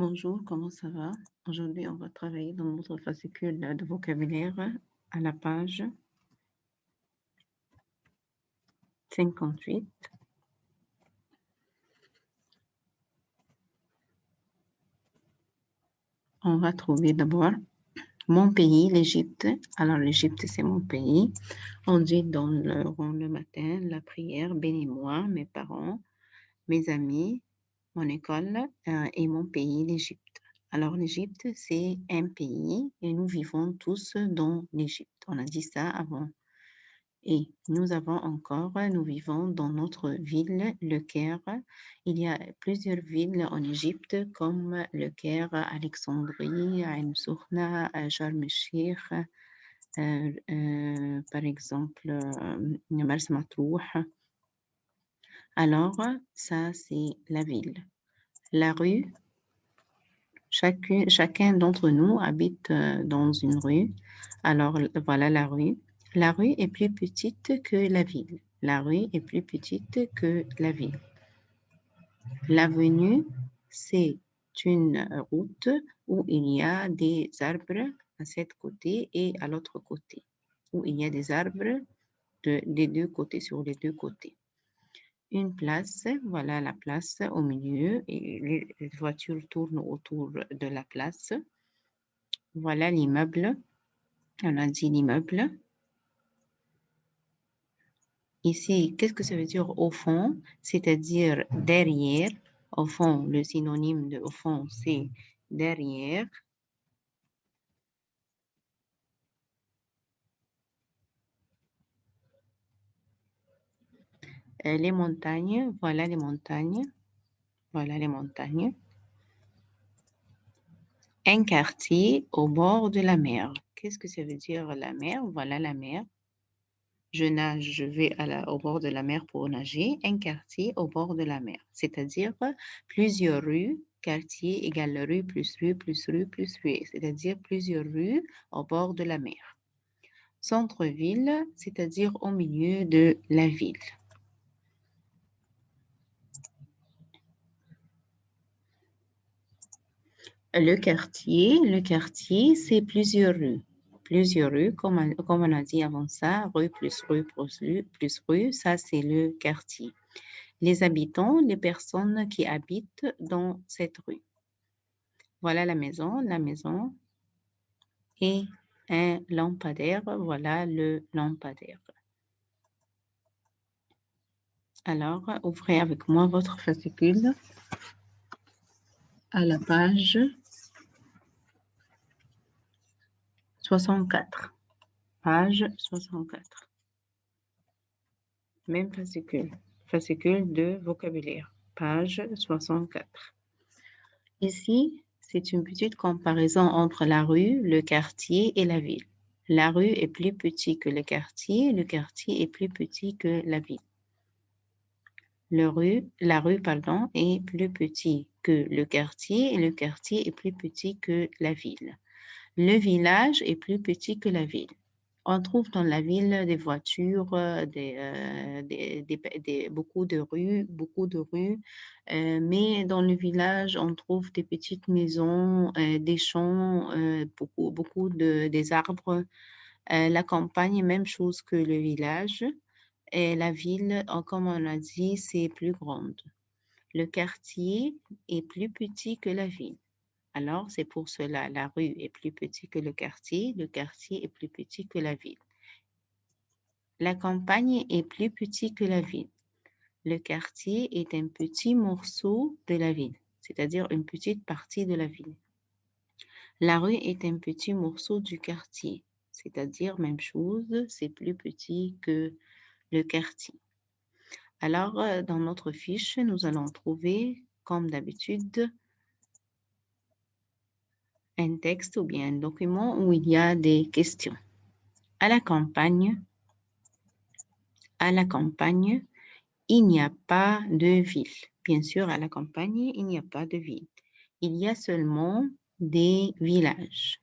Bonjour, comment ça va? Aujourd'hui, on va travailler dans notre fascicule de vocabulaire à la page 58. On va trouver d'abord mon pays, l'Égypte. Alors, l'Égypte, c'est mon pays. On dit dans le rond le matin, la prière, bénis-moi, mes parents, mes amis, mon école et mon pays, l'Égypte. Alors, l'Égypte, c'est un pays et nous vivons tous dans l'Égypte. On a dit ça avant. Et nous vivons dans notre ville, le Caire. Il y a plusieurs villes en Égypte comme le Caire, Alexandrie, Ain Sokhna, Sharm el-Sheikh, par exemple, Mars Matrouh. Alors, ça, c'est la ville. La rue, chacun d'entre nous habite dans une rue. Alors, voilà la rue. La rue est plus petite que la ville. La rue est plus petite que la ville. L'avenue, c'est une route où il y a des arbres à cet côté et à l'autre côté, où il y a des arbres des deux côtés, sur les deux côtés. Une place, voilà la place au milieu, et les voitures tournent autour de la place. Voilà l'immeuble, on a dit l'immeuble. Ici, qu'est-ce que ça veut dire au fond? C'est-à-dire derrière. Au fond, le synonyme de au fond, c'est derrière. Les montagnes, voilà les montagnes. Voilà les montagnes. Un quartier au bord de la mer. Qu'est-ce que ça veut dire la mer? Voilà la mer. Je nage, je vais au bord de la mer pour nager. Un quartier au bord de la mer, c'est-à-dire plusieurs rues. Quartier égale rue plus rue plus rue plus rue, c'est-à-dire plusieurs rues au bord de la mer. Centre-ville, c'est-à-dire au milieu de la ville. Le quartier, c'est plusieurs rues. Plusieurs rues, comme on a dit avant ça, rue plus rue plus rue, ça c'est le quartier. Les habitants, les personnes qui habitent dans cette rue. Voilà la maison et un lampadaire, voilà le lampadaire. Alors, ouvrez avec moi votre fascicule à la page 64. Page 64. Même fascicule. Fascicule de vocabulaire. Page 64. Ici, c'est une petite comparaison entre la rue, le quartier et la ville. La rue est plus petite que le quartier est plus petit que la ville. La rue, est plus petite que le quartier et le quartier est plus petit que la ville. Le village est plus petit que la ville. On trouve dans la ville des voitures, beaucoup de rues, mais dans le village, on trouve des petites maisons, des champs, beaucoup des arbres. La campagne, même chose que le village. Et la ville, comme on a dit, c'est plus grande. Le quartier est plus petit que la ville. Alors, c'est pour cela, la rue est plus petite que le quartier est plus petit que la ville. La campagne est plus petite que la ville. Le quartier est un petit morceau de la ville, c'est-à-dire une petite partie de la ville. La rue est un petit morceau du quartier, c'est-à-dire même chose, c'est plus petit que le quartier. Alors, dans notre fiche, nous allons trouver, comme d'habitude, un texte ou bien un document où il y a des questions. À la campagne, il n'y a pas de ville. Bien sûr, à la campagne, il n'y a pas de ville. Il y a seulement des villages.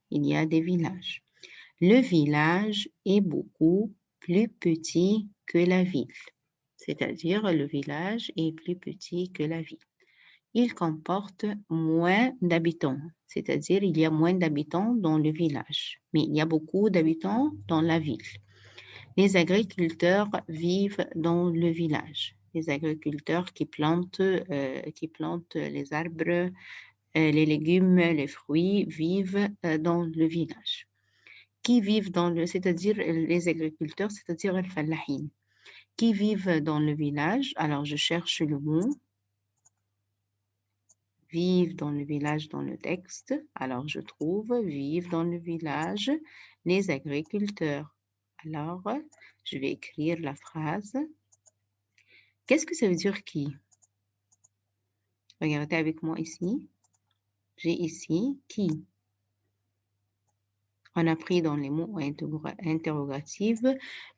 Le village est beaucoup plus petit que la ville. C'est-à-dire, le village est plus petit que la ville. il comporte moins d'habitants, c'est-à-dire il y a moins d'habitants dans le village, mais il y a beaucoup d'habitants dans la ville. Les agriculteurs vivent dans le village. Les agriculteurs qui plantent les arbres, les légumes, les fruits vivent dans le village. Qui vivent c'est-à-dire les agriculteurs, c'est-à-dire les fallahin, qui vivent dans le village. Alors, je cherche le mot vivent dans le village dans le texte. Alors, je trouve vivent dans le village les agriculteurs. Alors, je vais écrire la phrase. Qu'est-ce que ça veut dire qui? Regardez avec moi ici. J'ai ici qui. On a pris dans les mots interrogatifs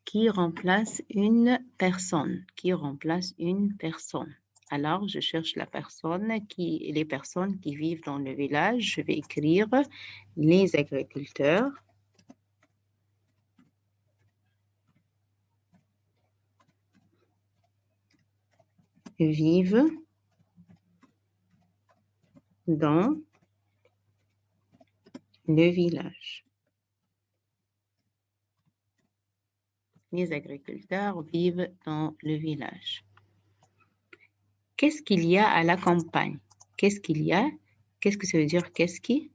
qui remplace une personne. Qui remplace une personne. Alors, je cherche les personnes qui vivent dans le village. Je vais écrire les agriculteurs. Vivent dans le village. Les agriculteurs vivent dans le village. Qu'est-ce qu'il y a à la campagne? Qu'est-ce qu'il y a? Qu'est-ce que ça veut dire qu'est-ce qui?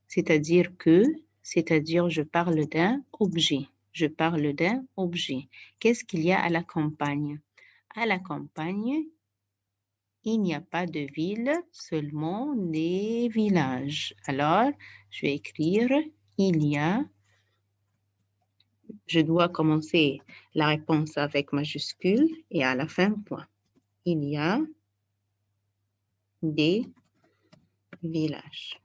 C'est-à-dire que, c'est-à-dire je parle d'un objet. Je parle d'un objet. Qu'est-ce qu'il y a à la campagne? À la campagne, il n'y a pas de ville, seulement des villages. Alors, je vais écrire il y a. Je dois commencer la réponse avec majuscule et à la fin, point. Il y a des villages.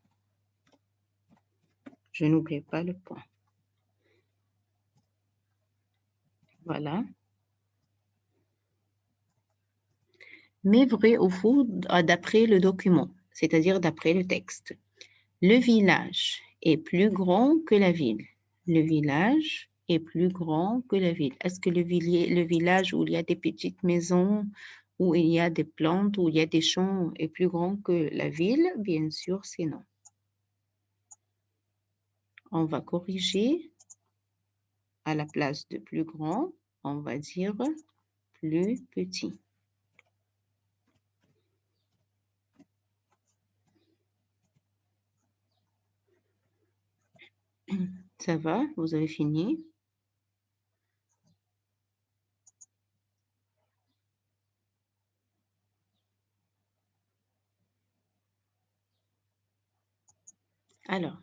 Je n'oublie pas le point. Voilà. Mais vrai ou faux d'après le document, c'est-à-dire d'après le texte. Le village est plus grand que la ville. Le village est plus grand que la ville. Est-ce que le village où il y a des petites maisons, où il y a des plantes, où il y a des champs est plus grand que la ville? Bien sûr, c'est non. On va corriger. À la place de plus grand, on va dire plus petit. Ça va? Vous avez fini? Alors,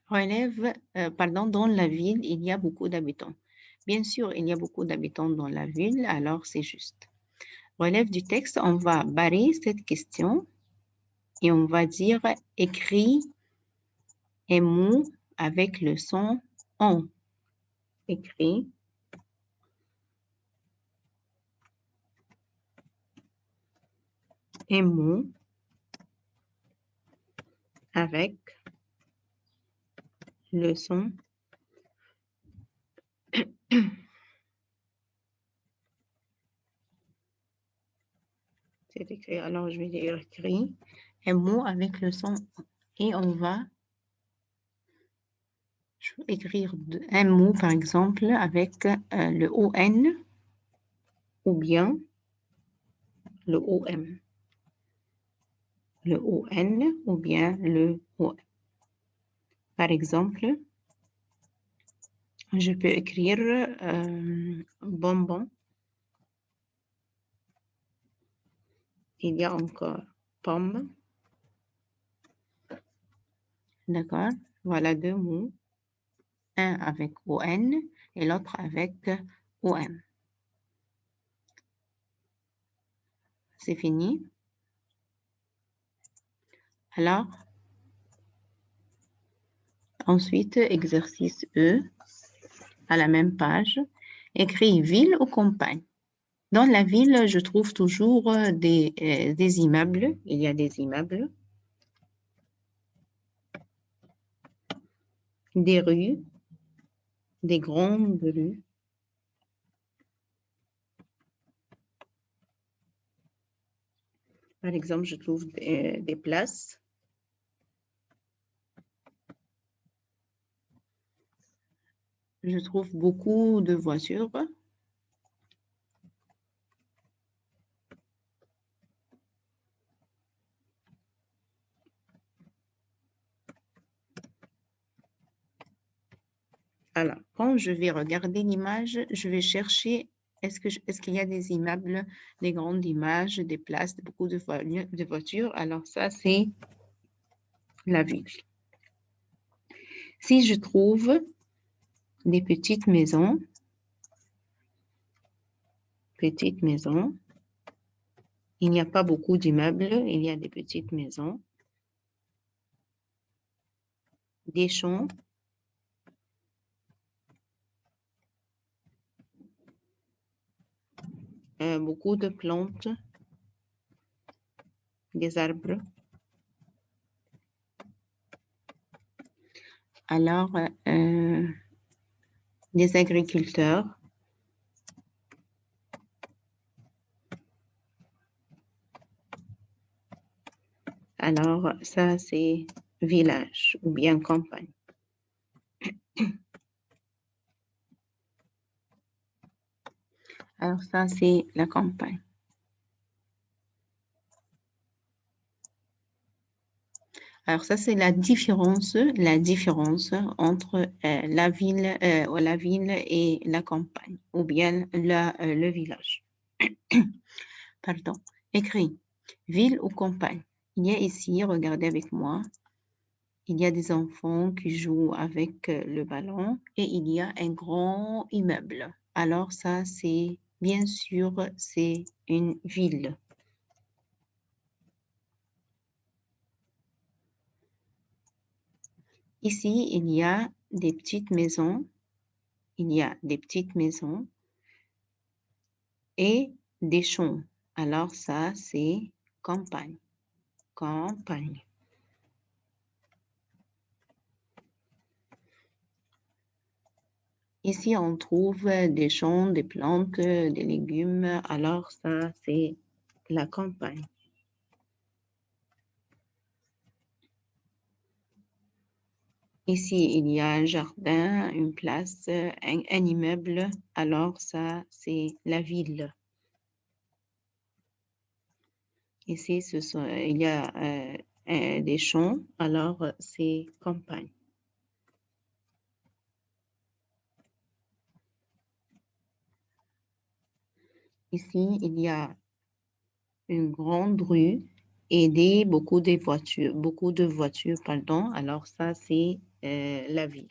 dans la ville, il y a beaucoup d'habitants. Bien sûr, il y a beaucoup d'habitants dans la ville, alors c'est juste. Relève du texte, on va barrer cette question et on va dire écrit un mot avec le son on. Écrit un mot avec le son c'est écrit. Alors, je vais dire écrit un mot avec le son et on va écrire un mot, par exemple, avec le ON ou bien le OM. Le ON ou bien le OM. Par exemple, je peux écrire bonbon. Il y a encore pomme. D'accord? Voilà deux mots. Un avec ON et l'autre avec OM. C'est fini. Alors, ensuite, exercice E, à la même page, écrit ville ou campagne. Dans la ville, je trouve toujours des immeubles. Il y a des immeubles, des rues, des grandes rues. Par exemple, je trouve des places. Je trouve beaucoup de voitures. Alors, quand je vais regarder l'image, je vais chercher est-ce qu'il y a des immeubles, des grandes images, des places, beaucoup de voitures. Alors, ça, c'est la ville. Si je trouve des petites maisons, il n'y a pas beaucoup d'immeubles, il y a des petites maisons, des champs, beaucoup de plantes, des arbres. Alors, des agriculteurs. Alors, ça, c'est village ou bien campagne. Alors, ça, c'est la campagne. Alors, ça, c'est la différence entre la ville et la campagne ou bien le village. Pardon. Écrit ville ou campagne. Il y a ici, regardez avec moi, il y a des enfants qui jouent avec le ballon et il y a un grand immeuble. Alors ça, c'est bien sûr, c'est une ville. Ici, il y a des petites maisons. Il y a des petites maisons et des champs. Alors ça, c'est campagne. Campagne. Ici, on trouve des champs, des plantes, des légumes. Alors ça, c'est la campagne. Ici, il y a un jardin, une place, un immeuble. Alors ça, c'est la ville. Ici, il y a des champs. Alors, c'est campagne. Ici, il y a une grande rue et beaucoup de voitures, pardon. Alors ça, c'est la ville.